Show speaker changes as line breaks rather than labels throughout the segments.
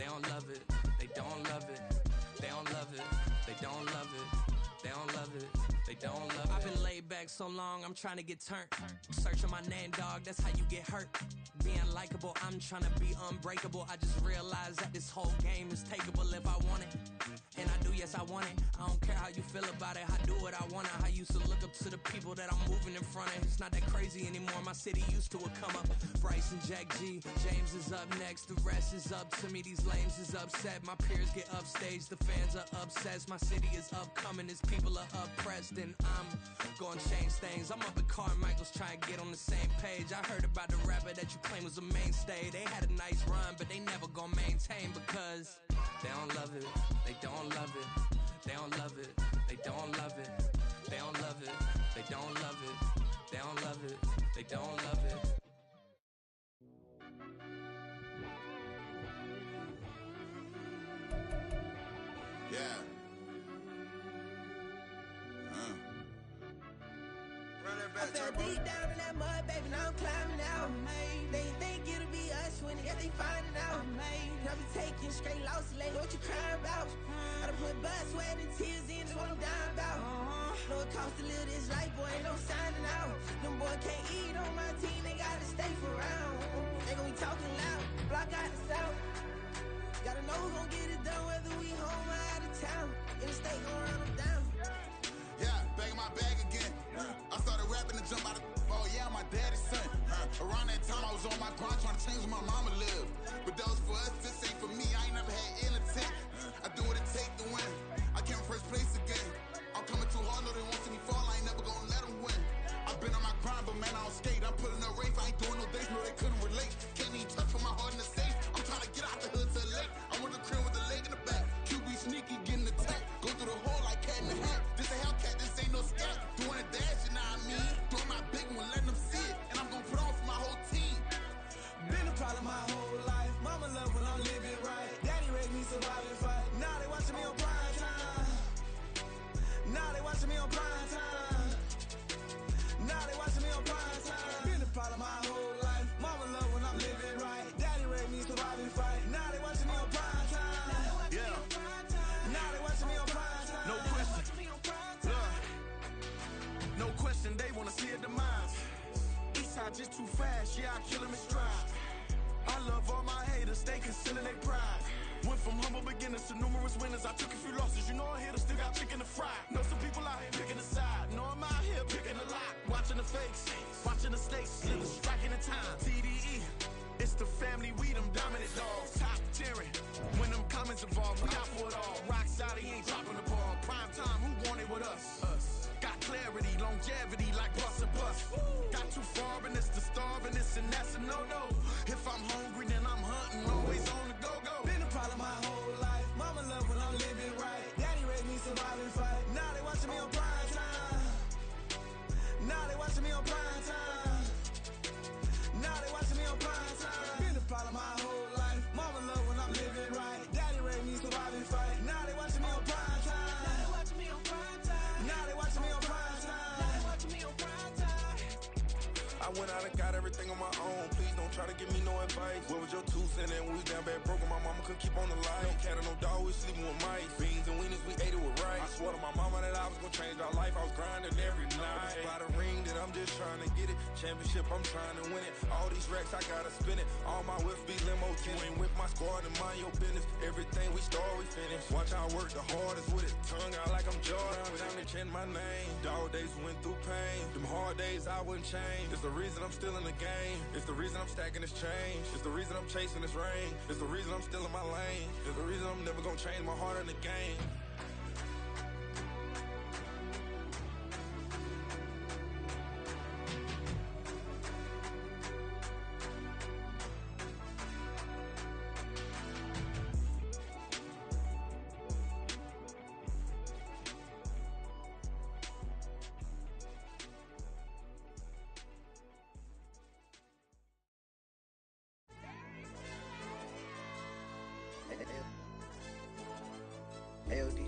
don't love it, they don't love it, they don't love it, they don't love it, they don't love it, they don't love it. I've been laid back so long, I'm trying to get turned. Searching my name, dog, that's how you get hurt. Being likable, I'm trying to be unbreakable. I just realized that this whole game is takeable if I want it. And I do, yes, I want it. I don't care how you feel about it. I do what I want. I used to look up to the people that I'm moving in front of. It's not that crazy anymore. My city used to a come up. Bryce and Jack G. James is up next. The rest is up to me. These lames is upset. My peers get upstaged. The fans are obsessed. My city is upcoming. These people are oppressed. And I'm gonna change things. I'm up at Carmichael's trying to get on the same page. I heard about the rapper that you claim was a mainstay. They had a nice run, but they never gonna maintain because they don't love it. They don't love it. They don't love it. They don't love it. They don't love it. They don't love it. They don't love it. They don't love it.
Yeah.
I fell deep down in that mud, baby, now I'm climbing out. They think it'll be us when they finding out. I be taking straight losses, lately, what you crying about? I done put blood, sweat, and tears in, that's what I'm dying about. Know it costs to live this life, boy, ain't no signing out. Them boy can't eat on my team, they gotta stay for round. They gon' be talking loud, block out the south. Gotta know who gon' get it done, whether we home or out of town. In the state gon' run them down.
Yeah, back in my bag again. I started rapping to jump out of oh yeah, my daddy's son. Around that time I was on my grind trying to change where my mama lived. But that was for us, this ain't for me. I ain't never had ill intent. I do what it take to win. I came first place again. I'm coming too hard, no they won't see me fall. I ain't never gonna let them win. I've been on my grind, but man I don't skate. I'm putting up race, I ain't doing no days, no they couldn't relate. Can't even touch with my heart in the safe. I'm trying to get out the hood to the lake. I want the crib with the leg in the back. QB sneaky, getting attacked. Go through the hole like cat in the hat. This a Hellcat, this ain't no scat. Doing a dash, you know what I mean? Doing my big one, letting them see it. And I'm gonna put on for my whole team.
Been a problem my whole life. Mama love when I'm living right. Daddy raised me survive and fight. Now they watching me on prime time. Now they watching me on prime time. Now they watching me on prime time. Been a problem my whole life. Mama love when I'm living right. Daddy raised me survive and fight. Now they watching me on prime time.
Yeah.
Now they watching me on prime time.
No question. No question, they wanna see a demise. Eastside just too fast, yeah, I kill them in stride. I love all my haters, they concealing their pride. Went from humble beginners to numerous winners. I took a few losses, you know I hit them, still got chicken to fry. Know some people out here picking a side. Know I'm out here picking a lot. Watching the fakes, watching the stakes, slither striking the time. TDE, it's the family, we them dominant dogs. Top tiering, when them comments involved, we out for it all. Rock solid, he ain't dropping the ball. Prime time, who want it with us? Us. Got clarity, longevity, like bus and bus. Got too far and it's the starving, this and that's a no-no. If I'm hungry, then I'm hunting, always on the go-go.
Been a problem my whole life. Mama love when I'm living right. Daddy raised me survive and fight. Now they watching me on prime time. Now they watching me on prime time. Now they watching me on prime time. Been a problem my whole life. Mama love when I'm living right. Daddy raised me survive and fight. Now they watching me on prime time. Now they watching me on prime time. Now they watching me on prime time. Now they watching me on prime time.
I went out and got everything on my own. Please don't try to give me no advice. What was your 2 cents and we was down bad broke and my mama couldn't keep on the light. No cat or no dog, we sleeping with mice. Beans and wieners, we ate it with rice. I swore to my mama that I was gonna change our life. I was grinding every night. Just by the ring that I'm just trying to get it. Championship, I'm trying to win it. All these racks, I gotta spin it. All my whips be limo. You ain't with my squad and mind your business. Everything we start, we finish. Watch I work the hardest with it. Tongue out like I'm Jordan. Down and chant my name. Dog days went through pain. Them hard days I wouldn't change. It's the reason I'm still in the game. It's the reason I'm stacking this change. It's the reason I'm chasing this rain. It's the reason I'm still in my lane. It's the reason I'm never gonna change my heart in the game.
LD.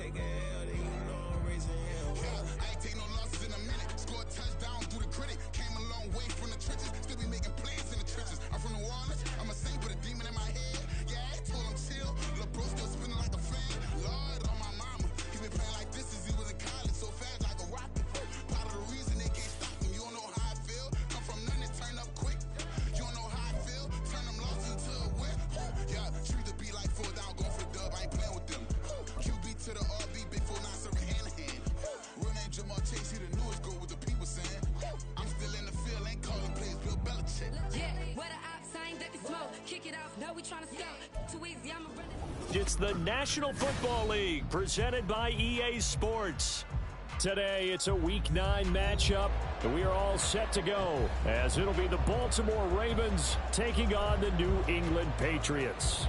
take a L, then you know I'm raising hell.
Yeah, I ain't take no losses in a minute. Scored touchdown through the critic. Came a long way from the trenches. Still be making plays in the trenches. I'm from New Orleans. I'm a saint with a demon in my head. Yeah, I told him chill. Lil' bro still spinning like a fan. Lord on my mama. He been playing like this since he was in college. So fast like a rocket. Part of the reason they can't stop him. You don't know how I feel. Come from nothing, turn up quick. You don't know how I feel. Turn them losses into a win. Yeah, treat the beat like 4 down. Going for the dub. I ain't playing with them. QB to the RB. Big 4-9 serving hand to hand. Real name Jamal Chase. He the newest goal with the people saying. I'm still in the field. Ain't calling plays. Bill Belichick.
Yeah, what a ops. I ain't that the smoke. Kick it off. No, we trying to score. Too easy. I'm a running.
It's the National Football League presented by EA Sports. Today, it's a Week 9 matchup, and we are all set to go, as it'll be the Baltimore Ravens taking on the New England Patriots.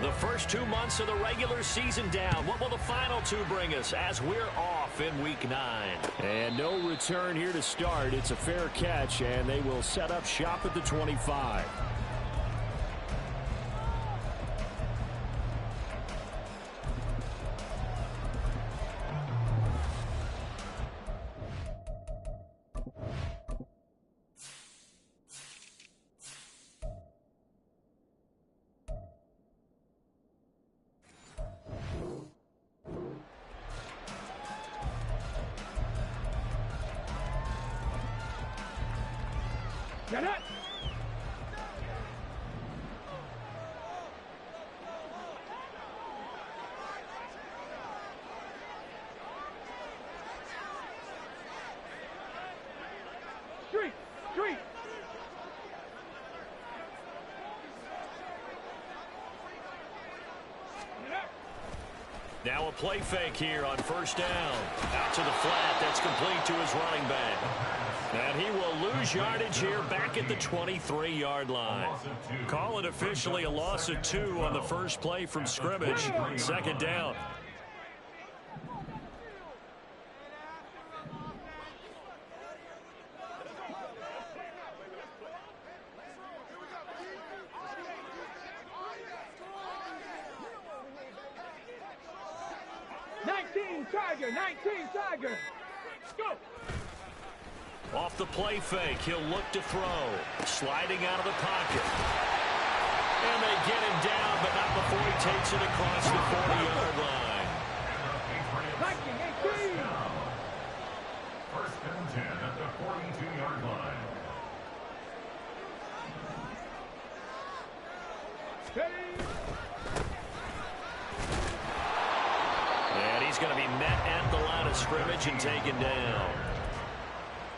The first 2 months of the regular season down. What will the final 2 bring us as we're off in Week 9? And no return here to start. It's a fair catch, and they will set up shop at the 25.
Get it! Street! Street!
Now a play fake here on first down. Out to the flat. That's complete to his running back. And he will lose yardage here back at the 23-yard line. Call it officially a loss of 2 on the first play from scrimmage. Second down.
Tiger, 19 Tiger. Go.
Off the play fake, he'll look to throw. Sliding out of the pocket. And they get him down, but not before he takes it across the 40-yard line.
19, 18.
First and 10 at the 42-yard line.
And he's going to be met at the line of scrimmage and taken down.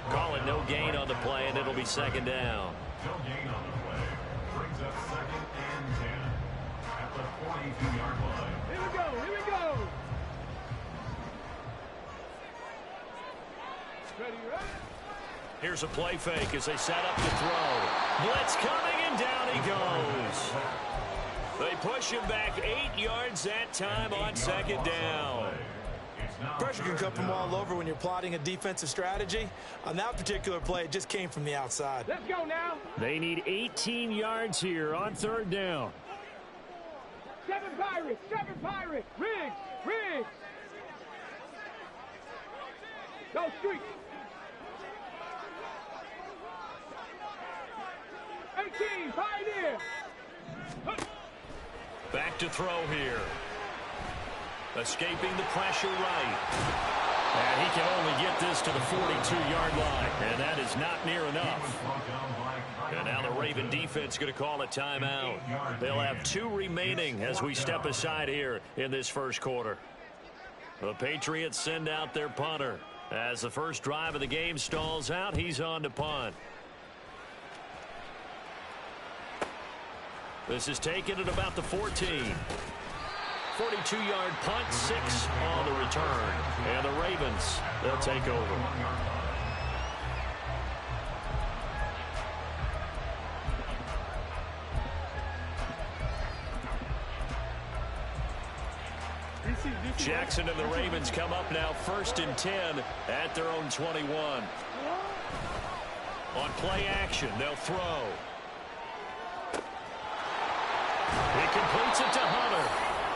Call it no gain on the play, and it'll be second down.
No gain on the play. Brings up second and 10 at the 42-yard line.
Here we go, here we go. Ready, right?
Here's a play fake as they set up to throw. Blitz coming, and down he goes. They push him back 8 yards that time on second down.
Pressure can come from all over when you're plotting a defensive strategy. On that particular play, it just came from the outside.
Let's go now.
They need 18 yards here on third down.
7 Pirates, 7 Pirates. Riggs, Riggs. Go street. 18, Pioneer.
Back to throw here. Escaping the pressure right. And he can only get this to the 42-yard line. And that is not near enough. And now the Raven defense going to call a timeout. They'll have 2 remaining as we step aside here in this first quarter. The Patriots send out their punter. As the first drive of the game stalls out, he's on to punt. This is taken at about the 14. 42-yard punt, 6 on the return. And the Ravens, they'll take over. Jackson and the Ravens come up now 1st and 10 at their own 21. On play action, they'll throw. He completes it to Hunter.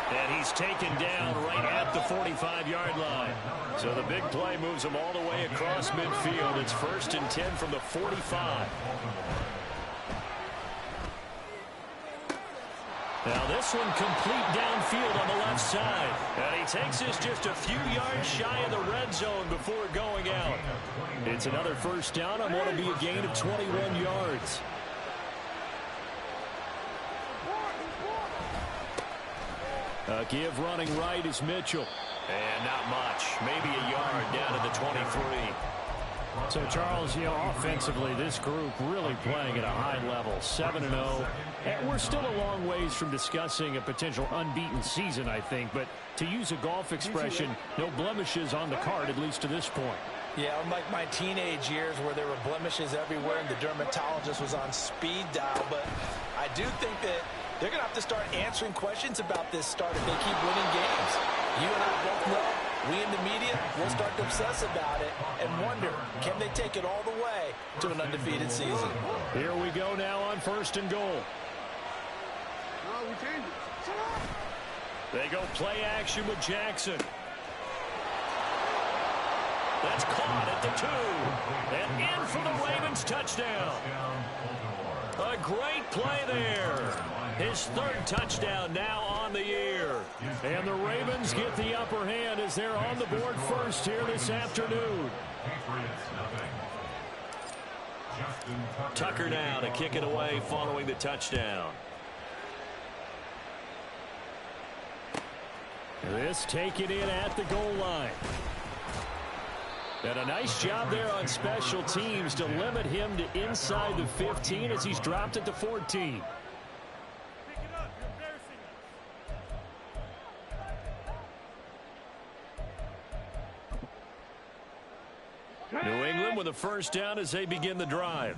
And he's taken down right at the 45-yard line. So the big play moves him all the way across midfield. It's 1st and 10 from the 45. Now this one complete downfield on the left side. And he takes this just a few yards shy of the red zone before going out. It's another 1st down on what will be a gain of 21 yards. Give running right is Mitchell. And not much. Maybe a yard down to the 23.
So, Charles, offensively, this group really playing at a high level, 7-0. And we're still a long ways from discussing a potential unbeaten season, I think. But to use a golf expression, no blemishes on the card, at least to this point.
Yeah, unlike my teenage years where there were blemishes everywhere and the dermatologist was on speed dial. But I do think that they're going to have to start answering questions about this start if they keep winning games. You and I both know, we in the media, will start to obsess about it and wonder, can they take it all the way to an undefeated season?
Here we go now on 1st and goal.
No, we changed it.
They go play action with Jackson. That's caught at the 2. And in for the Ravens touchdown. A great play there. His 3rd touchdown now on the year. And the Ravens get the upper hand as they're on the board first here this afternoon. Tucker now to kick it away following the touchdown.
This taken in at the goal line. And a nice job there on special teams to limit him to inside the 15 as he's dropped at the 14. New England with a 1st down as they begin the drive.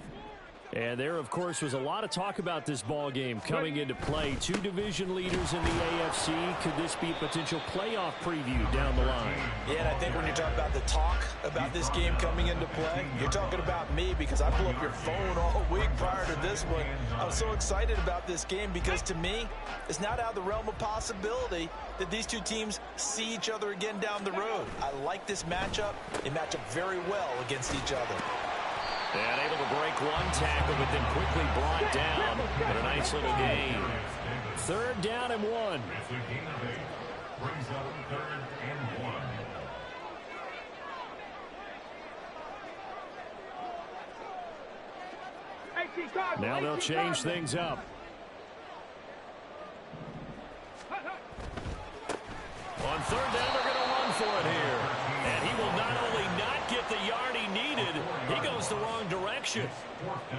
And there, of course, was a lot of talk about this ball game coming into play. 2 division leaders in the AFC. Could this be a potential playoff preview down the line?
Yeah, and I think when you're talking about the talk about this game coming into play, you're talking about me because I blew up your phone all week prior to this one. I was so excited about this game because, to me, it's not out of the realm of possibility that these two teams see each other again down the road. I like this matchup. They match up very well against each other.
And able to break one tackle, but then quickly brought down. But a nice little gain.
3rd down and 1.
Brings up 3rd and 1.
Now they'll change things up.
On 3rd down, they're going to run for it here. And he will not only not get the yard he needed, he goes the wrong direction.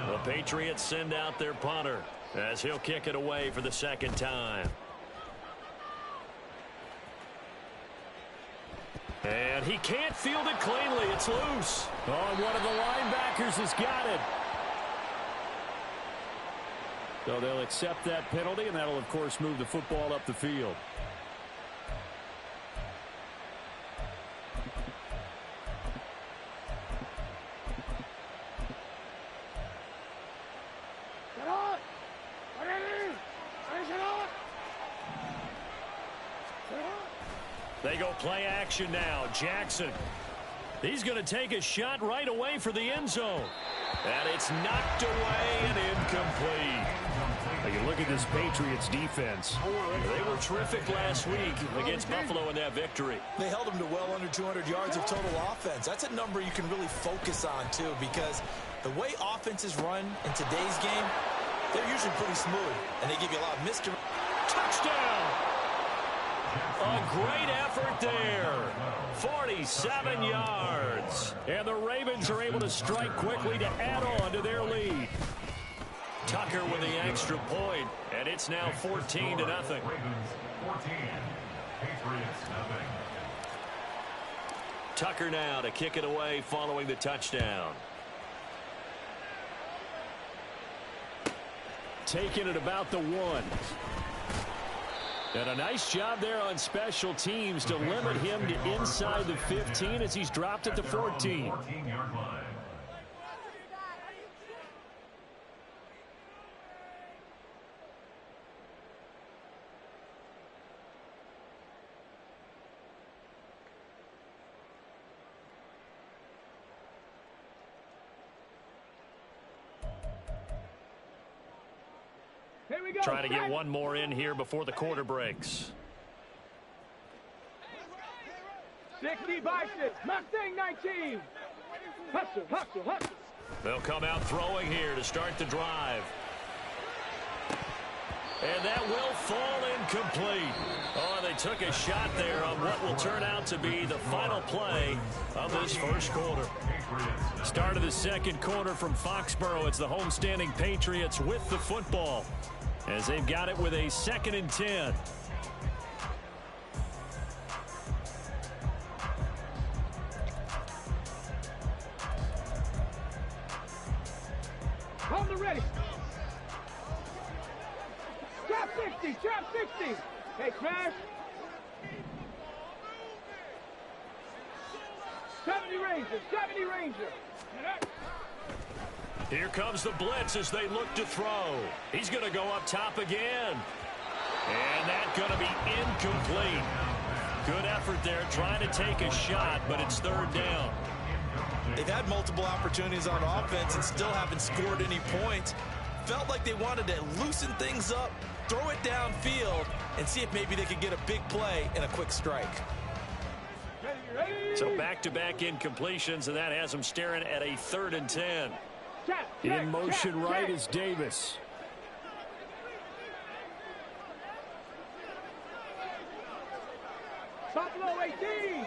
The Patriots send out their punter as he'll kick it away for the 2nd time. And he can't field it cleanly. It's loose.
Oh, one of the linebackers has got it. So they'll accept that penalty, and that'll, of course, move the football up the field.
They go play action now. Jackson. He's going to take a shot right away for the end zone. And it's knocked away and incomplete.
Now you look at this Patriots defense.
They were terrific last week against Buffalo in that victory.
They held them to well under 200 yards of total offense. That's a number you can really focus on, too, because the way offenses run in today's game, they're usually pretty smooth, and they give you a lot of mystery.
Touchdown! A great effort there. 47 yards. And the Ravens are able to strike quickly to add on to their lead. Tucker with the extra point, and it's now 14-0.
Ravens 14, Patriots nothing.
Tucker now to kick it away following the touchdown.
Taking it about the 1. And a nice job there on special teams to limit him to inside the 15 as he's dropped it to 14.
14-yard line.
Trying to get one more in here before the quarter breaks.
60 by 6, Mustang 19. Hustle, hustle, hustle.
They'll come out throwing here to start the drive. And that will fall incomplete. Oh, they took a shot there on what will turn out to be the final play of this first quarter.
Start of the second quarter from Foxborough. It's the homestanding Patriots with the football, as they've got it with a 2nd and 10.
On the ready. Trap 60, trap 60. Hey, crash. 70 Ranger, 70 Ranger.
Here comes the blitz as they look to throw. He's going to go up top again. And that's going to be incomplete. Good effort there trying to take a shot, but it's 3rd down.
They've had multiple opportunities on offense and still haven't scored any points. Felt like they wanted to loosen things up, throw it downfield, and see if maybe they could get a big play and a quick strike.
So back-to-back incompletions, and that has them staring at a 3rd and 10.
In motion right is Davis.
Buffalo 18.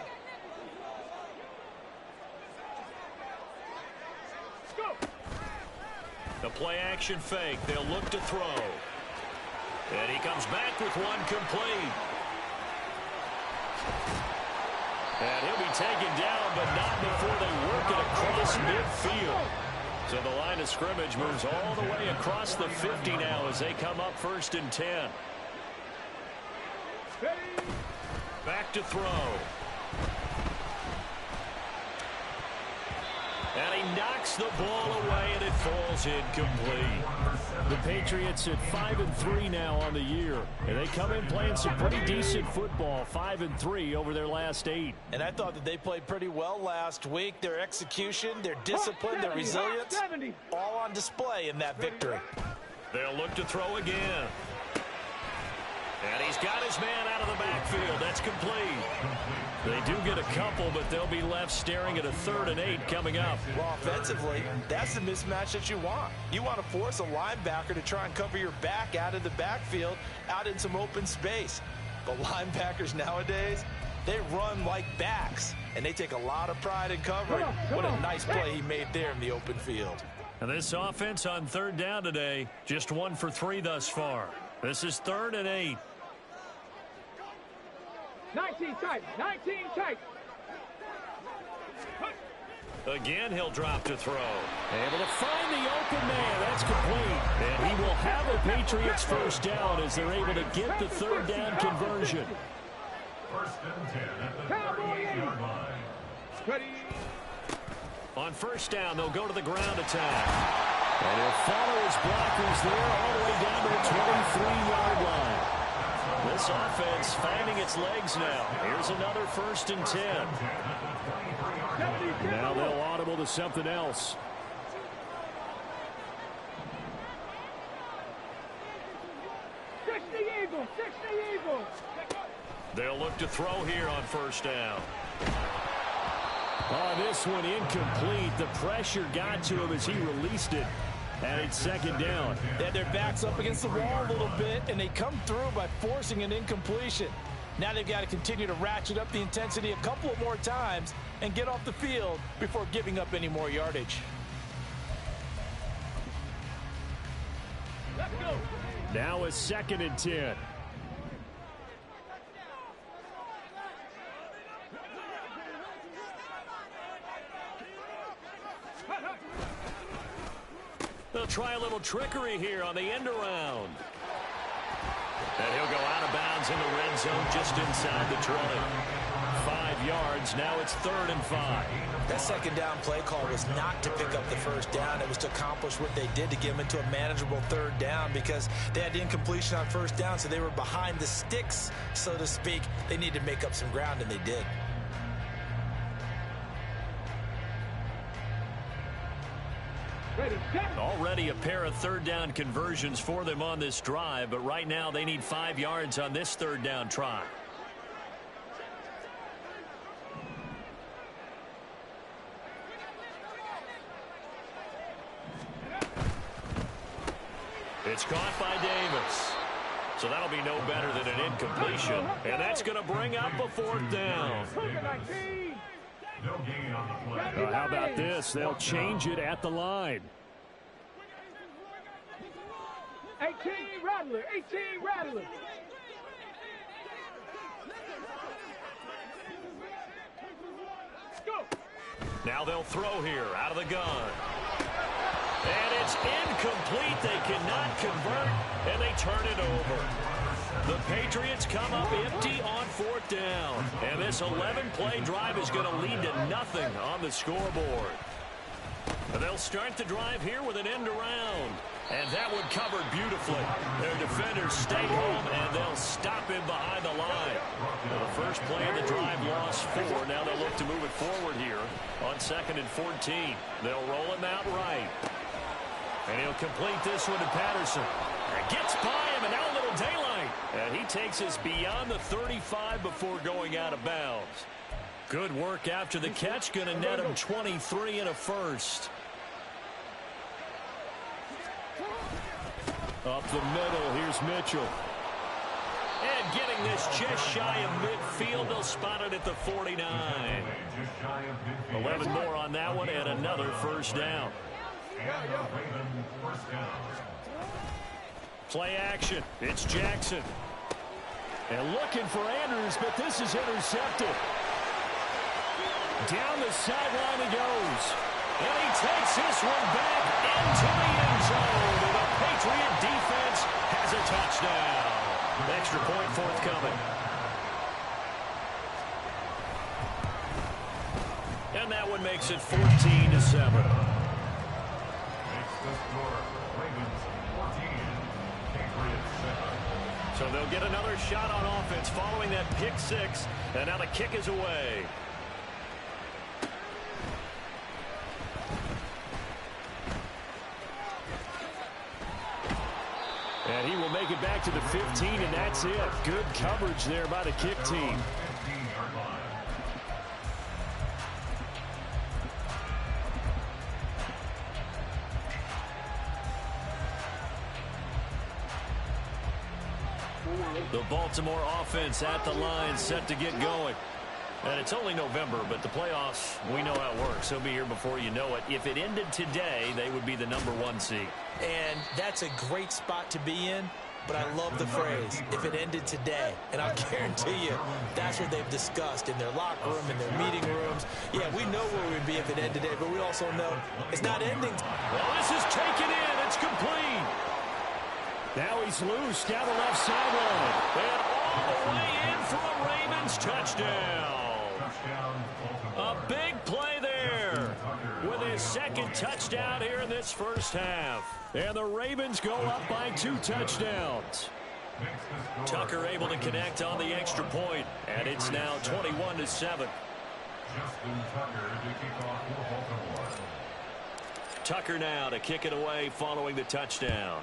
Go.
The play-action fake. They'll look to throw. And he comes back with one complete. And he'll be taken down, but not before they work it across midfield. So the line of scrimmage moves all the way across the 50 now as they come up 1st and 10. Back to throw. And he knocks the ball away, and it falls incomplete.
The Patriots at 5-3 now on the year. And they come in playing some pretty decent football, 5-3 over their last 8.
And I thought that they played pretty well last week. Their execution, their discipline, their resilience, all on display in that victory.
They'll look to throw again. And he's got his man out of the backfield. That's complete. They do get a couple, but they'll be left staring at a 3rd and 8 coming up.
Well, offensively, that's the mismatch that you want. You want to force a linebacker to try and cover your back out of the backfield, out in some open space. But linebackers nowadays, they run like backs, and they take a lot of pride in covering. What a nice play he made there in the open field.
And this offense on 3rd down today, just 1 for 3 thus far. This is 3rd and 8.
19 tight, 19 tight.
Again, he'll drop to throw.
Able to find the open man. That's complete. And he will have the Patriots 1st down as they're able to get the 3rd down conversion.
1st and 10 at the 38-yard line.
Ready.
On 1st down, they'll go to the ground attack.
And he'll follow his blockers there all the way down to the 23-yard line.
This offense finding its legs now. Here's another 1st and 10.
Now they'll audible to something else.
They'll look to throw here on 1st down.
Oh, this one incomplete. The pressure got to him as he released it. And it's 2nd down.
They had their backs up against the wall a little bit, and they come through by forcing an incompletion. Now they've got to continue to ratchet up the intensity a couple of more times and get off the field before giving up any more yardage.
Now a 2nd and 10.
They'll try a little trickery here on the end around. And he'll go out of bounds in the red zone just inside the 20. 5 yards. Now it's 3rd and 5.
That 2nd down play call was not to pick up the 1st down. It was to accomplish what they did to get them into a manageable 3rd down because they had the incompletion on 1st down, so they were behind the sticks, so to speak. They needed to make up some ground, and they did.
Already a pair of 3rd down conversions for them on this drive, but right now they need 5 yards on this 3rd down try. It's caught by Davis. So that'll be no better than an incompletion, and that's going to bring up a 4th down.
How about this? They'll change it at the line.
18 Rattler, 18 Rattler. Go.
Now they'll throw here out of the gun. And it's incomplete. They cannot convert, and they turn it over. The Patriots come up empty on 4th down. And this 11-play drive is going to lead to nothing on the scoreboard. And they'll start the drive here with an end around. And that one covered beautifully. Their defenders stay home, and they'll stop him behind the line. Well, the first play of the drive lost 4. Now they'll look to move it forward here on 2nd and 14. They'll roll him out right. And he'll complete this one to Patterson. It gets by him, and now a little daylight. And he takes us beyond the 35 before going out of bounds. Good work after the catch. Going to net him 23 and a first. Up the middle, here's Mitchell. And getting this just shy of midfield, they'll spot it at the 49. 11 more on that one, and another first down. Play action. It's Jackson. And looking for Andrews, but this is intercepted. Down the sideline he goes. And he takes this one back into the end zone. And the Patriot defense has a touchdown. Extra point forthcoming. And that one makes it 14-7. So they'll get another shot on offense following that pick 6. And now the kick is away. And he will make it back to the 15, and that's it. Good coverage there by the kick team. The Baltimore offense at the line, set to get going. And it's only November, but the playoffs, we know how it works. They'll be here before you know it. If it ended today, they would be the #1 seed.
And that's a great spot to be in, but I love the phrase, if it ended today. And I'll guarantee you, that's what they've discussed in their locker room, in their meeting rooms. Yeah, we know where we'd be if it ended today, but we also know it's not ending.
Well, this is taken in. It's complete.
Now he's loose down the left sideline.
And all the way in for a Ravens touchdown. A big play there with his 2nd touchdown here in this first half. And the Ravens go up by 2 touchdowns. Tucker able to connect on the extra point, and it's now 21-7. Tucker now to kick it away following the touchdown.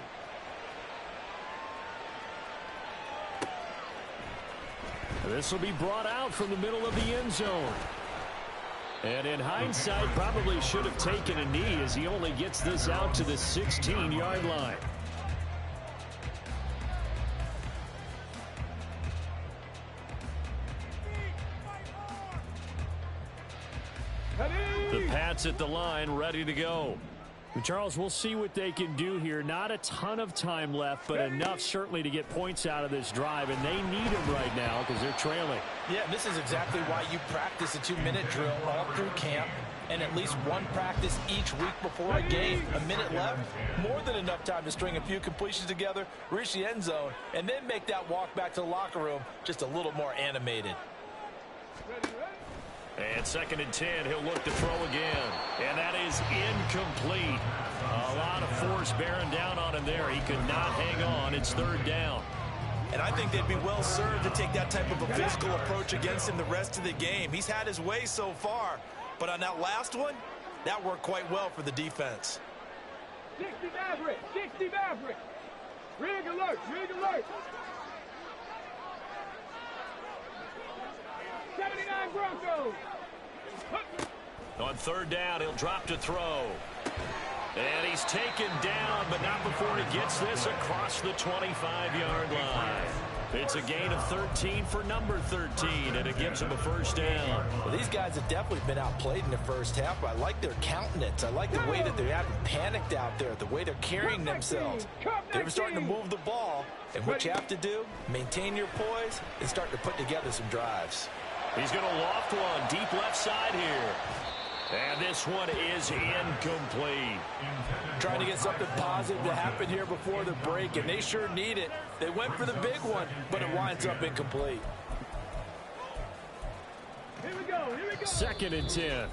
This will be brought out from the middle of the end zone. And in hindsight, probably should have taken a knee as he only gets this out to the 16-yard line. The Pats at the line, ready to go. Charles, we'll see what they can do here. Not a ton of time left, but enough certainly to get points out of this drive, and they need them right now because they're trailing.
Yeah, this is exactly why you practice a 2-minute drill all through camp and at least one practice each week before a game. A minute left, more than enough time to string a few completions together, reach the end zone, and then make that walk back to the locker room just a little more animated.
And 2nd and 10, he'll look to throw again. And that is incomplete. A lot of force bearing down on him there. He could not hang on. It's 3rd down.
And I think they'd be well served to take that type of a physical approach against him the rest of the game. He's had his way so far, but on that last one, that worked quite well for the defense.
60 Maverick, 60 Maverick. Rig alert, rig alert. 79 Broncos.
On 3rd down, he'll drop to throw. And he's taken down, but not before he gets this across the 25-yard line. It's a gain of 13 for number 13, and it gives him a 1st down.
Well, these guys have definitely been outplayed in the first half, but I like their countenance. I like the way that they haven't panicked out there, the way they're carrying themselves. They were starting to move the ball, and what you have to do, maintain your poise and start to put together some drives.
He's going to loft one deep left side here. And this one is incomplete.
Trying to get something positive to happen here before the break, and they sure need it. They went for the big one, but it winds up incomplete.
Here we go, here we go.
2nd and 10.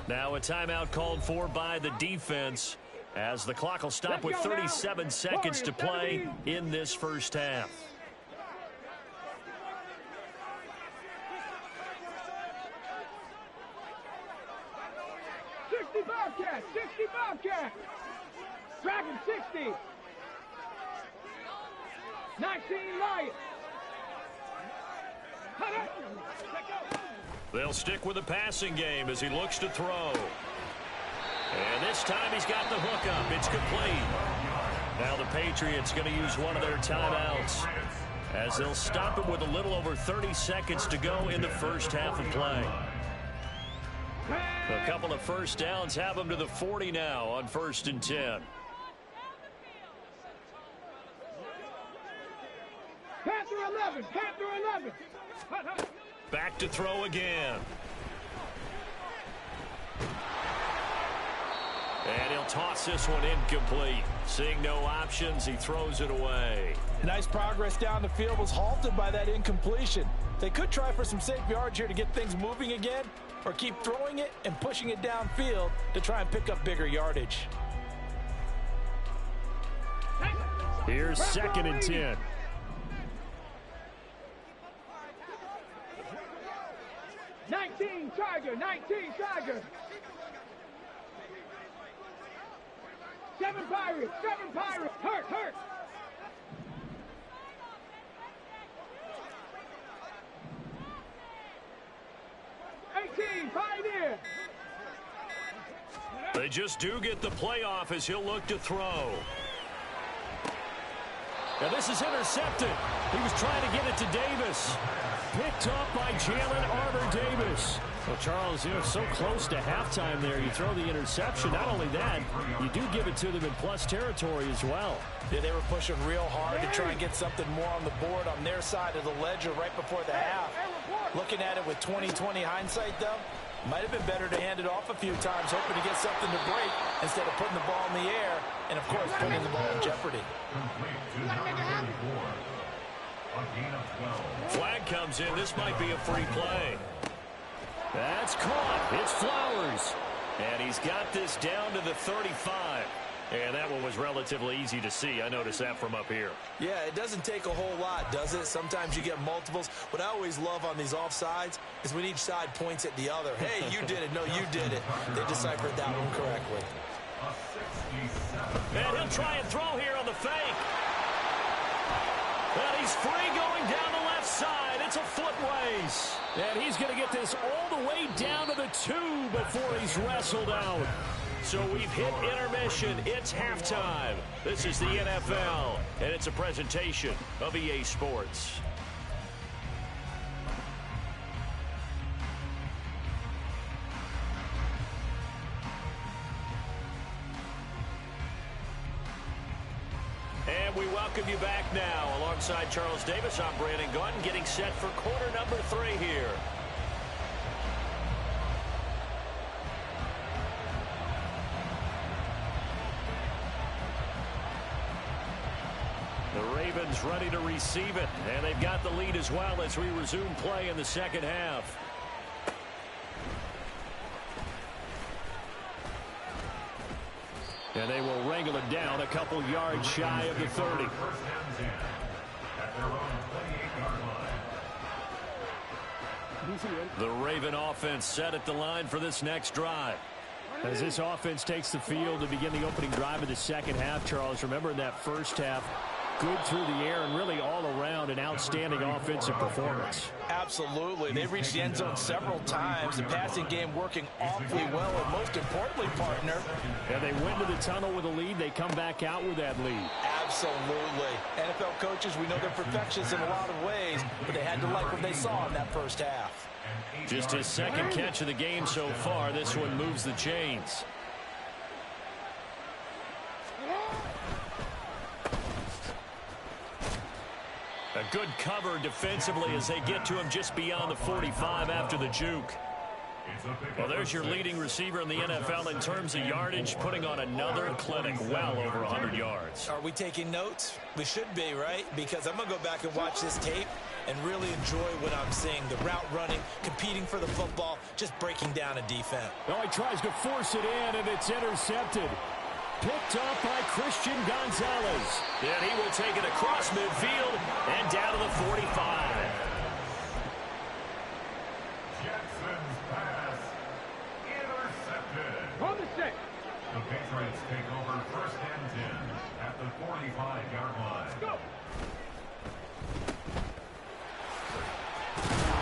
Now a timeout called for by the defense as the clock will stop with 37 seconds to play in this first half.
Bobcat, 60 Bobcat. Dragon 60. 19 Lion.
They'll stick with the passing game as he looks to throw. And this time he's got the hook up. It's complete. Now the Patriots going to use one of their timeouts as they'll stop it with a little over 30 seconds to go in the first half of play. A couple of 1st downs have them to the 40 now on 1st and 10.
Panther 11, Panther 11.
Back to throw again. And he'll toss this one incomplete. Seeing no options, he throws it away.
Nice progress down the field was halted by that incompletion. They could try for some safe yards here to get things moving again, or keep throwing it and pushing it downfield to try and pick up bigger yardage.
Here's 2nd and 10.
Tiger, 19 Tiger. 7 Pirates, 7 Pirates. Hurt, hurt. Pioneer.
They just do get the playoff as he'll look to throw. Now this is intercepted. He was trying to get it to Davis. Picked up by Jalen Armour-Davis.
Well, Charles, you're so close to halftime there. You throw the interception. Not only that, you do give it to them in plus territory as well.
Yeah, they were pushing real hard to try and get something more on the board on their side of the ledger right before the half. Looking at it with 20/20 hindsight, though, might have been better to hand it off a few times, hoping to get something to break instead of putting the ball in the air and, of course, putting the ball in jeopardy.
Flag comes in. This might be a free play.
That's caught. It's Flowers.
And he's got this down to the 35. And that one was relatively easy to see. I noticed that from up here.
Yeah, it doesn't take a whole lot, does it? Sometimes you get multiples. What I always love on these offsides is when each side points at the other. Hey, you did it. No, you did it. They deciphered that one correctly.
And he'll try and throw here on the fake. And he's free going down the left side. It's a foot race.
And he's going to get this all the way down to the 2 before he's wrestled out.
So we've hit intermission. It's halftime. This is the NFL, and it's a presentation of EA Sports. And we welcome you back now. Alongside Charles Davis, I'm Brandon Gaudin, getting set for quarter number 3 here. The Ravens ready to receive it, and they've got the lead as well as we resume play in the second half. And they will wrangle it down a couple yards shy of the 30. The Raven offense set at the line for this next drive.
As this offense takes the field to begin the opening drive of the second half, Charles, remember in that first half, good through the air and really all around an outstanding offensive performance.
Absolutely. They've reached the end zone several times. The passing game working awfully well, and most importantly, partner.
Yeah, they went to the tunnel with a lead. They come back out with that lead.
Absolutely. NFL coaches, we know they're perfectionists in a lot of ways, but they had to like what they saw in that first half.
Just his second catch of the game so far. This one moves the chains. A good cover defensively as they get to him just beyond the 45 after the juke. Well, there's your leading receiver in the NFL in terms of yardage, putting on another clinic well over 100 yards.
Are we taking notes? We should be, right? Because I'm going to go back and watch this tape and really enjoy what I'm seeing. The route running, competing for the football, just breaking down a defense.
Oh, he tries to force it in, and it's intercepted. Picked up by Christian Gonzalez.
And he will take it across midfield and down to the 45.
Jackson's pass intercepted.
On the stick.
The Patriots take over first and 10 at the 45-yard line.
Go.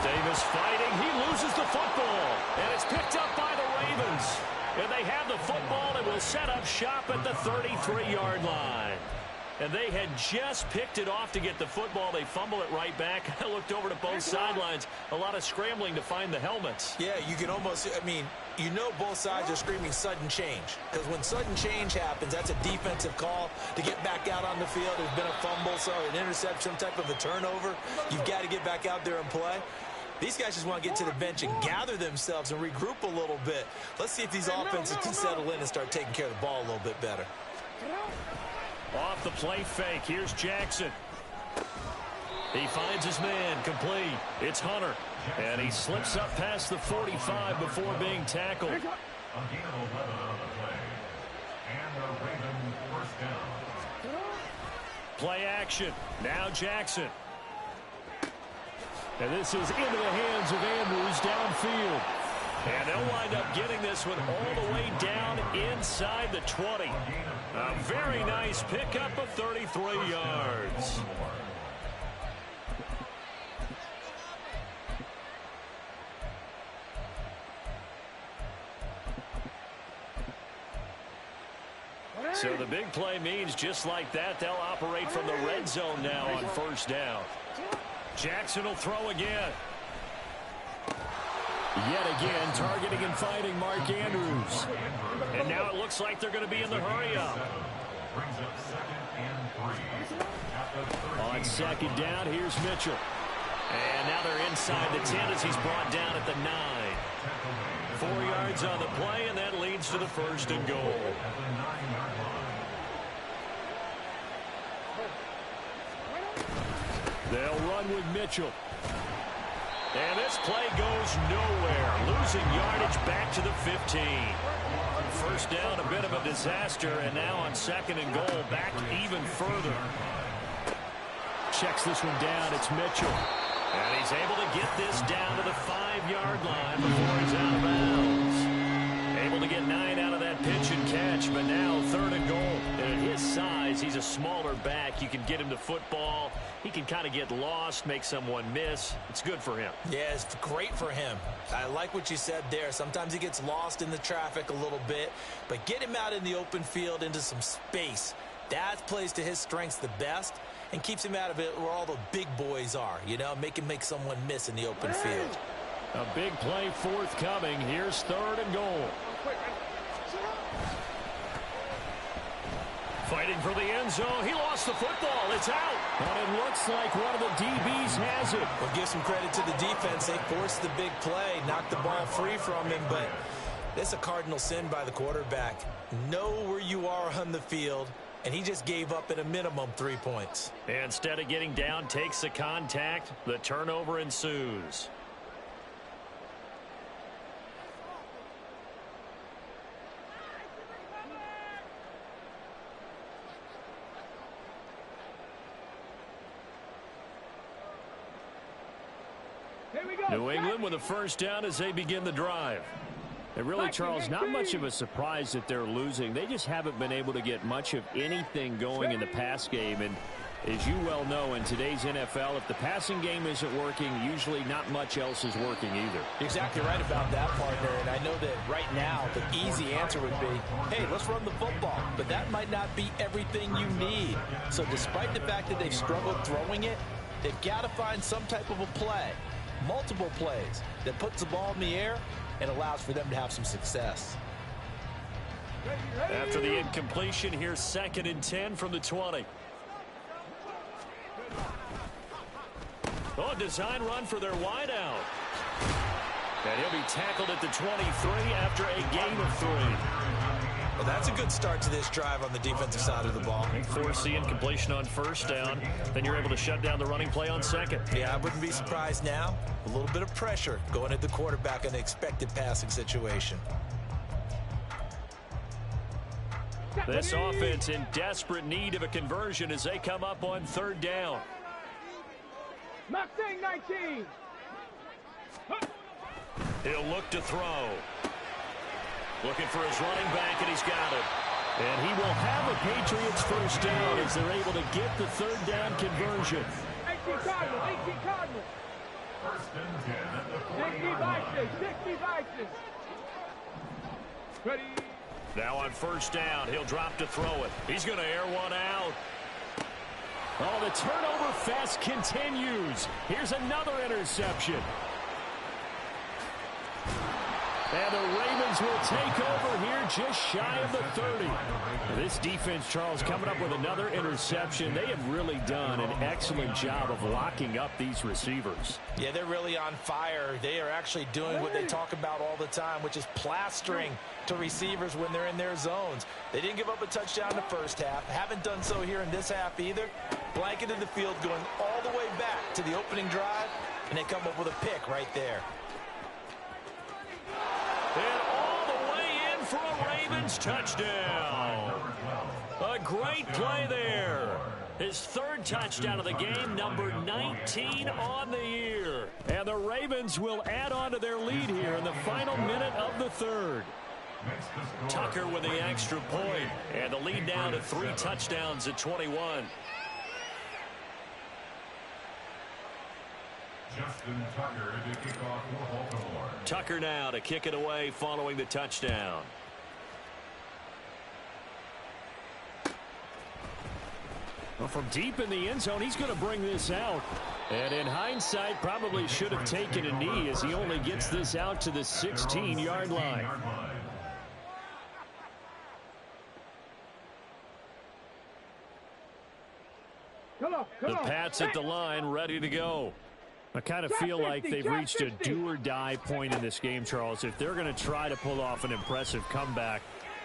Davis fighting. He loses the football. And it's picked up by the Ravens. And they have the football and will set up shop at the 33-yard line. And they had just picked it off to get the football. They fumble it right back. I looked over to both sidelines. A lot of scrambling to find the helmets.
Yeah, you can almost, I mean, you know both sides are screaming sudden change. Because when sudden change happens, that's a defensive call to get back out on the field. There's been a fumble, so an interception, type of a turnover. You've got to get back out there and play. These guys just want to get to the bench and gather themselves and regroup a little bit. Let's see if these offenses can settle in and start taking care of the ball a little bit better.
Off the play fake, here's Jackson. He finds his man, complete. It's Hunter. And he slips up past the 45 before being tackled.
A gain of 11 on the play. And the Ravens first down.
Play action. Now Jackson.
And this is into the hands of Andrews downfield.
And they'll wind up getting this one all the way down inside the 20. A very nice pickup of 33 yards. So the big play means just like that, they'll operate from the red zone now on first down. Jackson will throw again.
Yet again, targeting and fighting Mark Andrews.
And now it looks like they're going to be in the hurry-up.
On second down, here's Mitchell.
And now they're inside the 10 as he's brought down at the 9. 4 yards on the play, and that leads to the first and goal.
They'll run with Mitchell.
And this play goes nowhere. Losing yardage back to the 15. First down, a bit of a disaster, and now on second and goal, back even further.
Checks this one down. It's Mitchell.
And he's able to get this down to the 5-yard line before he's out of bounds. Able to get 9 out of that pitch and catch, but now third and goal. And at his size, he's a smaller back. You can get him to football. He can kind of get lost, make someone miss. It's good for him.
Yeah, it's great for him. I like what you said there. Sometimes he gets lost in the traffic a little bit, but get him out in the open field into some space. That plays to his strengths the best and keeps him out of it where all the big boys are, you know, make him make someone miss in the open field.
A big play forthcoming. Here's third and goal. Fighting for the end zone. He lost the football. It's out. And it looks like one of the DBs has it.
Well, give some credit to the defense. They forced the big play, knocked the ball free from him, but it's a cardinal sin by the quarterback. Know where you are on the field, and he just gave up at a minimum 3 points.
Instead of getting down, takes the contact. The turnover ensues. New England with a first down as they begin the drive. And really, Charles, not much of a surprise that they're losing. They just haven't been able to get much of anything going in the pass game. And as you well know, in today's NFL, if the passing game isn't working, usually not much else is working either.
You're exactly right about that, partner. And I know that right now the easy answer would be, hey, let's run the football. But that might not be everything you need. So despite the fact that they've struggled throwing it, they've got to find some type of a play. Multiple plays that puts the ball in the air and allows for them to have some success.
After the incompletion, here's 2nd and 10 from the 20. Oh, design run for their wideout. And he'll be tackled at the 23 after a gain of 3.
Well, that's a good start to this drive on the defensive side of the ball.
Force the incompletion on first down. Then you're able to shut down the running play on second.
Yeah, I wouldn't be surprised now. A little bit of pressure going at the quarterback in an expected passing situation.
This offense in desperate need of a conversion as they come up on 3rd down.
Mustang 19.
He'll look to throw. Looking for his running back, and he's got it. And he will have a Patriots first down as they're able to get the 3rd down conversion.
18 Cardinals, 18 Cardinals.
First and 10 at the
60 Vikings, 60 Vikings. Ready.
Now on first down, he'll drop to throw it. He's going to air one out. Oh, the turnover fest continues. Here's another interception. And the Ravens will take over here just shy of the 30. This defense, Charles, coming up with another interception. They have really done an excellent job of locking up these receivers.
Yeah, they're really on fire. They are actually doing what they talk about all the time, which is plastering to receivers when they're in their zones. They didn't give up a touchdown in the first half. Haven't done so here in this half either. Blanketed the field going all the way back to the opening drive, and they come up with a pick right there.
And all the way in for a Ravens touchdown. A great play there. His 3rd touchdown of the game, number 19 on the year. And the Ravens will add on to their lead here in the final minute of the 3rd. Tucker with the extra point, and the lead down to 3 touchdowns at 21.
Justin Tucker to kick off for Baltimore.
Tucker now to kick it away following the touchdown. Well, from deep in the end zone, he's going to bring this out. And in hindsight, probably should have taken a knee as he only gets this out to the 16-yard line. The Pats at the line, ready to go. I kind of feel like they've reached a do-or-die point in this game, Charles. If they're going to try to pull off an impressive comeback,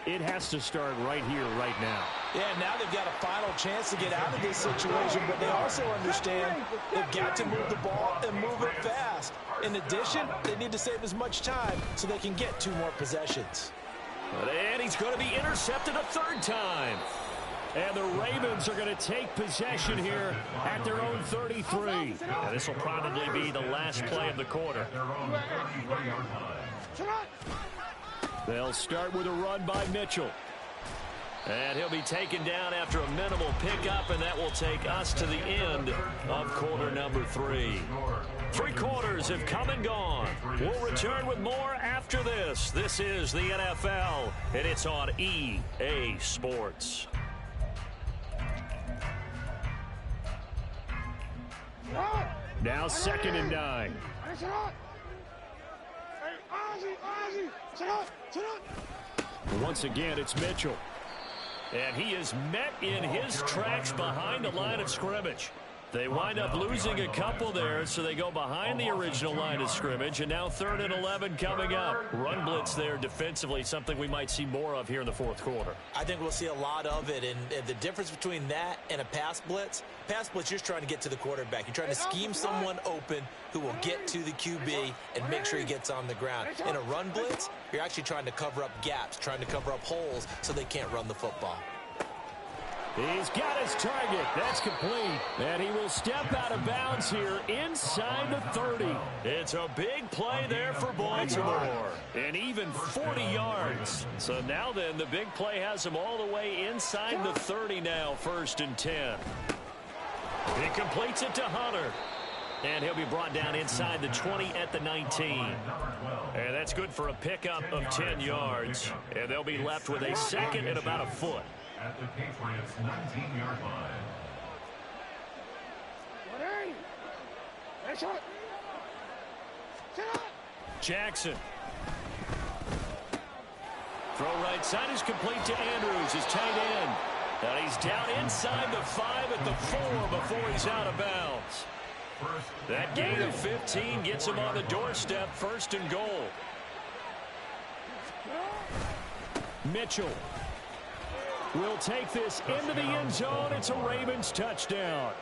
it has to start right here, right now.
Yeah, now they've got a final chance to get out of this situation, but they also understand they've got to move the ball and move it fast. In addition, they need to save as much time so they can get 2 more possessions.
And he's going to be intercepted a 3rd time. And the Ravens are going to take possession here at their own 33. And this will probably be the last play of the quarter. They'll start with a run by Mitchell. And he'll be taken down after a minimal pickup, and that will take us to the end of quarter number 3. 3 quarters have come and gone. We'll return with more after this. This is the NFL, and it's on EA Sports. Now 2nd and 9. Once again, it's Mitchell. And he is met in his tracks behind the line of scrimmage. They wind up losing a couple there, so they go behind the original line of scrimmage, and now 3rd and 11 coming up. Run blitz there defensively, something we might see more of here in the fourth quarter.
I think we'll see a lot of it, and the difference between that and a pass blitz, you're just trying to get to the quarterback. You're trying to scheme someone open who will get to the QB and make sure he gets on the ground. In a run blitz, you're actually trying to cover up gaps, trying to cover up holes so they can't run the football.
He's got his target. That's complete. And he will step out of bounds here inside the 30.
It's a big play there for Baltimore. And even 40 yards. So now then, the big play has him all the way inside the 30 now, 1st and 10. He completes it to Hunter. And he'll be brought down inside the 20 at the 19. And that's good for a pickup of 10 yards. And they'll be left with a 2nd and about a foot.
At the Patriots' 19-yard line.
Jackson. Throw right side is complete to Andrews, his tight end. And he's down inside the 5 at the 4 before he's out of bounds. That gain of 15 gets him on the doorstep, 1st and goal. Mitchell will take this into the end zone. It's a Ravens touchdown.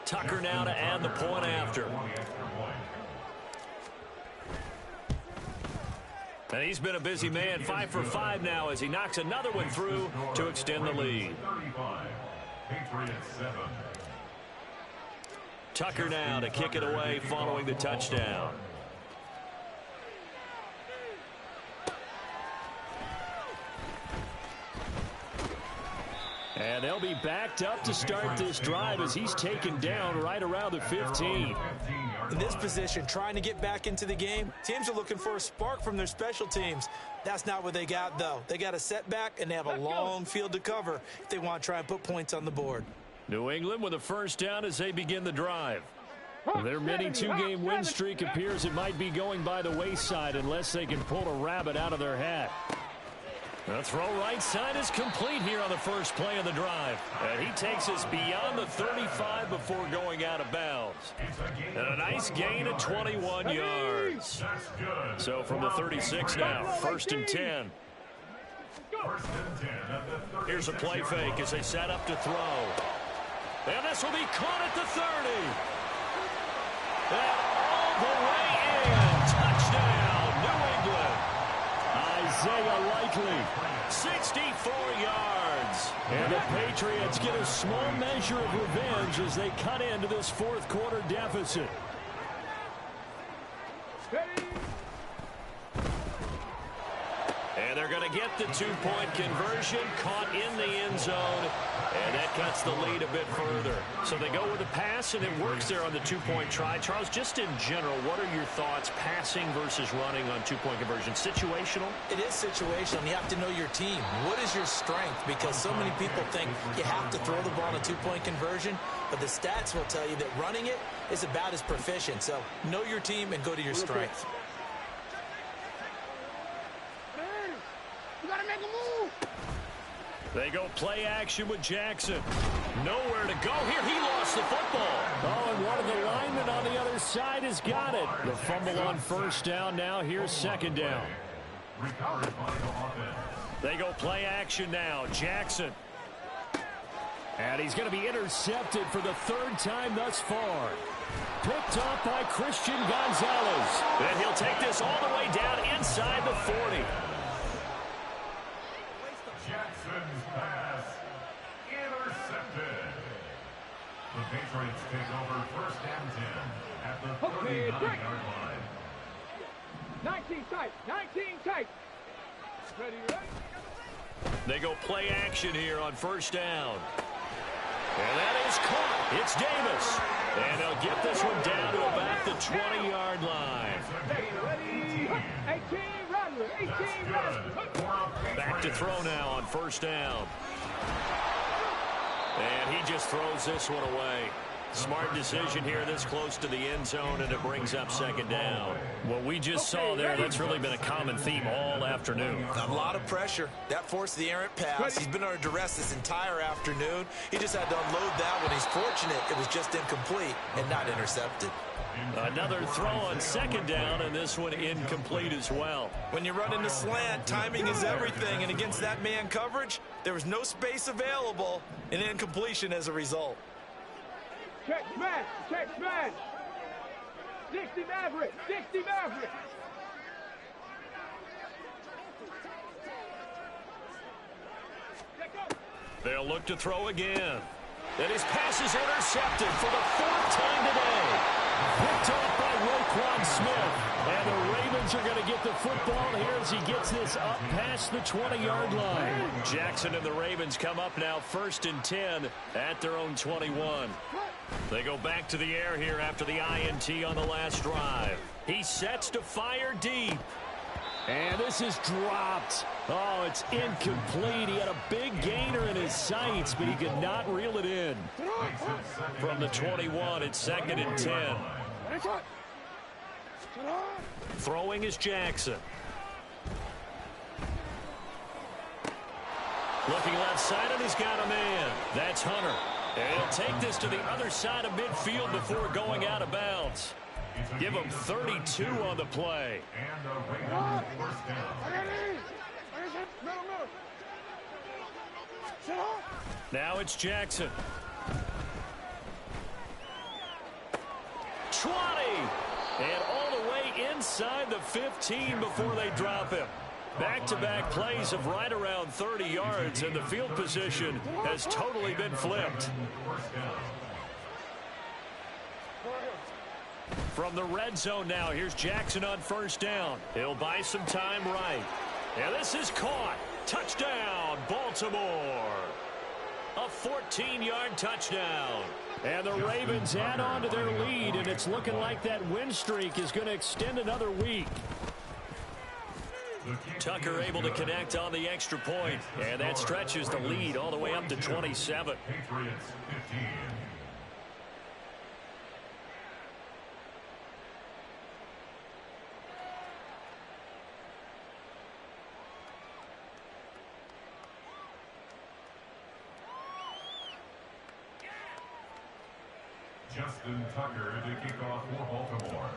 Tucker now to add the point after. And he's been a busy man, 5 for 5 now as he knocks another one through to extend the lead. Tucker now to kick it away following the touchdown.
And they'll be backed up to start this drive as he's taken down right around the 15.
In this position, trying to get back into the game, teams are looking for a spark from their special teams. That's not what they got, though. They got a setback, and they have a long field to cover if they want to try and put points on the board.
New England with a 1st down as they begin the drive. Their mini 2-game win streak appears it might be going by the wayside unless they can pull a rabbit out of their hat. The throw right side is complete here on the first play of the drive. And he takes us beyond the 35 before going out of bounds. And a nice gain of 21 yards. So from the 36 now, 1st and 10. Here's a play fake as they set up to throw. And this will be caught at the 30. And all the way in. Touchdown, New England. Isaiah Likely, 64 yards. And the Patriots get a small measure of revenge as they cut into this 4th quarter deficit.
And they're going to get the 2-point conversion, caught in the end zone, and that cuts the lead a bit further. So they go with a pass, and it works there on the 2-point try. Charles, just in general, what are your thoughts passing versus running on 2-point conversion? Situational?
It is situational. You have to know your team. What is your strength? Because so many people think you have to throw the ball on a 2-point conversion, but the stats will tell you that running it is about as proficient. So know your team and go to your strength.
They go play action with Jackson. Nowhere to go here. He lost the football. Oh, and one of the linemen on the other side has got it. The fumble on 1st down now. Here's 2nd down. They go play action now. Jackson. And he's going to be intercepted for the 3rd time thus far. Picked up by Christian Gonzalez.
And he'll take this all the way down inside the 40.
Jackson's pass intercepted. The Patriots take over 1st and 10 at the 39-yard line.
19 tight, 19 tight. Ready, ready.
They go play action here on 1st down. And that is caught. It's Davis. And they'll get this one down to about the 20-yard line.
Ready, 18, Rattler, 18, Rattler.
Back to throw now on 1st down. And he just throws this one away. Smart decision here this close to the end zone, and it brings up second down.
What we just saw there, that's really been a common theme all afternoon.
A lot of pressure. That forced the errant pass. He's been under duress this entire afternoon. He just had to unload that one. He's fortunate it was just incomplete and not intercepted.
Another throw on second down, and this one incomplete as well.
When you run into slant, timing is everything, and against that man coverage, there was no space available, and incompletion as a result.
Check smash, check smash. 60 Maverick, 60 Maverick.
They'll look to throw again. And his pass is intercepted for the fourth time today. Picked off by Roquan Smith. And the Ravens are going to get the football here as he gets this up past the 20-yard line. Jackson and the Ravens come up now 1st and 10 at their own 21. They go back to the air here after the INT on the last drive. He sets to fire deep.
And this is dropped. Oh, it's incomplete. He had a big gainer in his sights, but he could not reel it in.
From the 21, it's 2nd and 10. Throwing is Jackson. Looking left side, and he's got a man. That's Hunter. And he'll take this to the other side of midfield before going out of bounds. Give him 32 on the play. Now it's Jackson. 20. And all the way inside the 15 before they drop him. Back-to-back plays of right around 30 yards, and the field position has totally been flipped. From the red zone now, here's Jackson on 1st down. He'll buy some time right. And this is caught. Touchdown, Baltimore. A 14-yard touchdown. And the Ravens add on to their lead, and it's looking like that win streak is going to extend another week. Tucker able to connect on the extra point, and that stretches the lead all the way up to 27.
Patriots 15. Justin Tucker to kick off for Baltimore.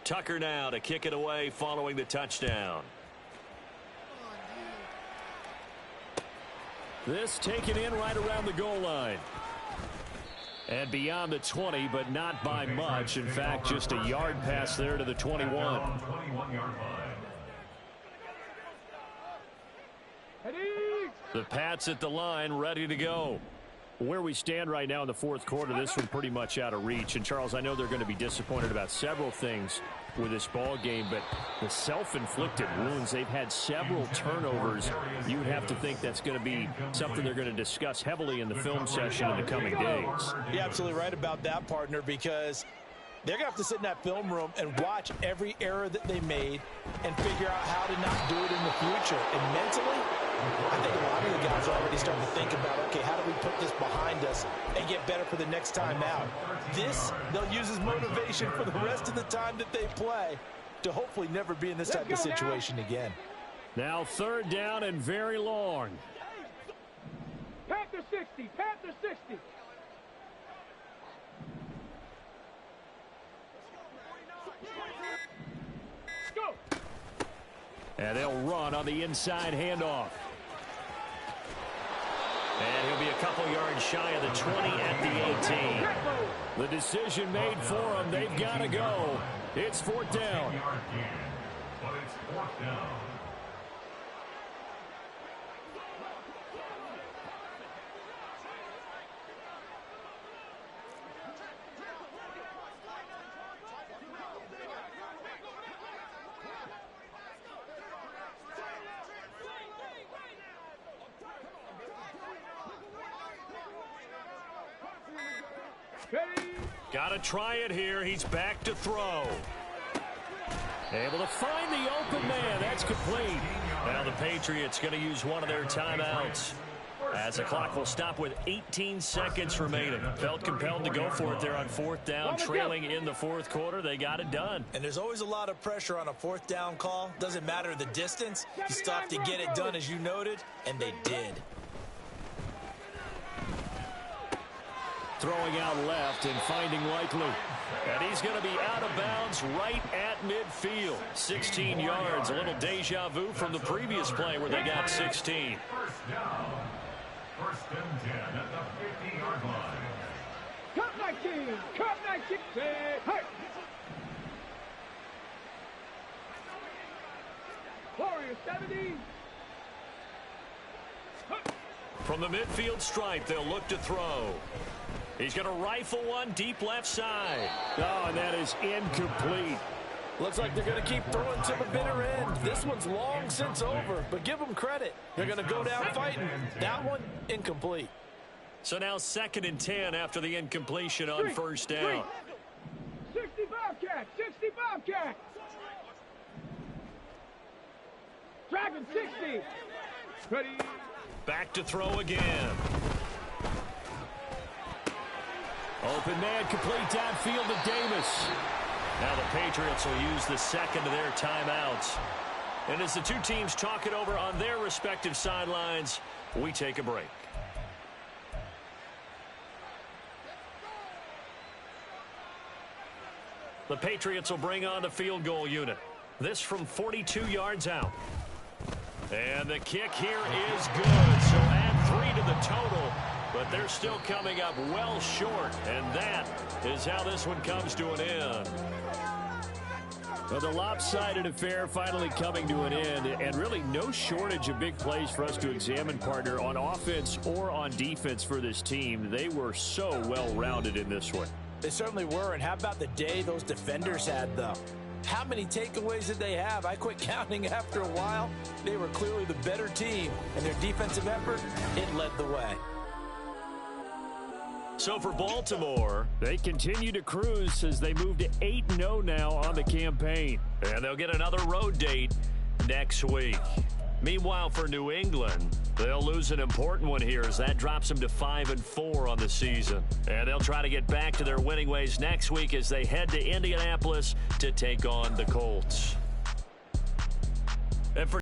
Tucker now to kick it away following the touchdown. This taken in right around the goal line. And beyond the 20, but not by much. In fact, just a yard pass there to the 21.
21-yard line.
The Pats at the line, ready to go.
Where we stand right now in the fourth quarter, this one pretty much out of reach. And, Charles, I know they're going to be disappointed about several things with this ball game, but the self-inflicted wounds, they've had several turnovers. You would have to think that's going to be something they're going to discuss heavily in the film session in the coming days.
You're absolutely right about that, partner, because they're going to have to sit in that film room and watch every error that they made and figure out how to not do it in the future. And mentally, I think a lot of the guys are already starting to think about, okay, how do we put this behind us and get better for the next time out? This, they'll use as motivation for the rest of the time that they play to hopefully never be in this type of situation again.
Now 3rd down and very long.
Panther 60, Panther 60. Go.
And they'll run on the inside handoff.
And he'll be a couple yards shy of the 20 at the 18.
The decision made for them. They've got to go. It's 4th down.
But it's 4th down.
Got to try it here. He's back to throw. Able to find the open man. That's complete. Now the Patriots going to use one of their timeouts. As the clock will stop with 18 seconds remaining. Felt compelled to go for it there on fourth down, trailing in the fourth quarter. They got it done.
And there's always a lot of pressure on a fourth down call. Doesn't matter the distance. You still have to get it done, as you noted, and they did.
Throwing out left and finding Likely.
And he's going to be out of bounds right at midfield. 16 yards. A little deja vu from the previous play where they got 16.
First down. First and 10 at the 50-yard line.
Cup 19. Cup 19. Say, hey. Warrior 70.
From the midfield stripe, they'll look to throw. He's going to rifle one deep left side.
Oh, and that is incomplete.
Looks like they're going to keep throwing to the bitter end. This one's long since over, but give them credit. They're going to go down fighting. That one, incomplete.
So now 2nd and 10 after the incompletion on first down.
65 cat. 65 cat. Dragon 60. Ready.
Back to throw again.
Open man, complete downfield to Davis.
Now the Patriots will use the second of their timeouts. And as the two teams talk it over on their respective sidelines, we take a break. The Patriots will bring on the field goal unit. This from 42 yards out. And the kick here is good. So add 3 to the total. But they're still coming up well short. And that is how this one comes to an end.
Well, the lopsided affair finally coming to an end. And really no shortage of big plays for us to examine, partner, on offense or on defense for this team. They were so well-rounded in this one.
They certainly were. And how about the day those defenders had, though? How many takeaways did they have? I quit counting after a while. They were clearly the better team. And their defensive effort, it led the way.
So for Baltimore,
they continue to cruise as they move to 8-0 now on the campaign.
And they'll get another road date next week. Meanwhile, for New England, they'll lose an important one here as that drops them to 5-4 on the season. And they'll try to get back to their winning ways next week as they head to Indianapolis to take on the Colts. And for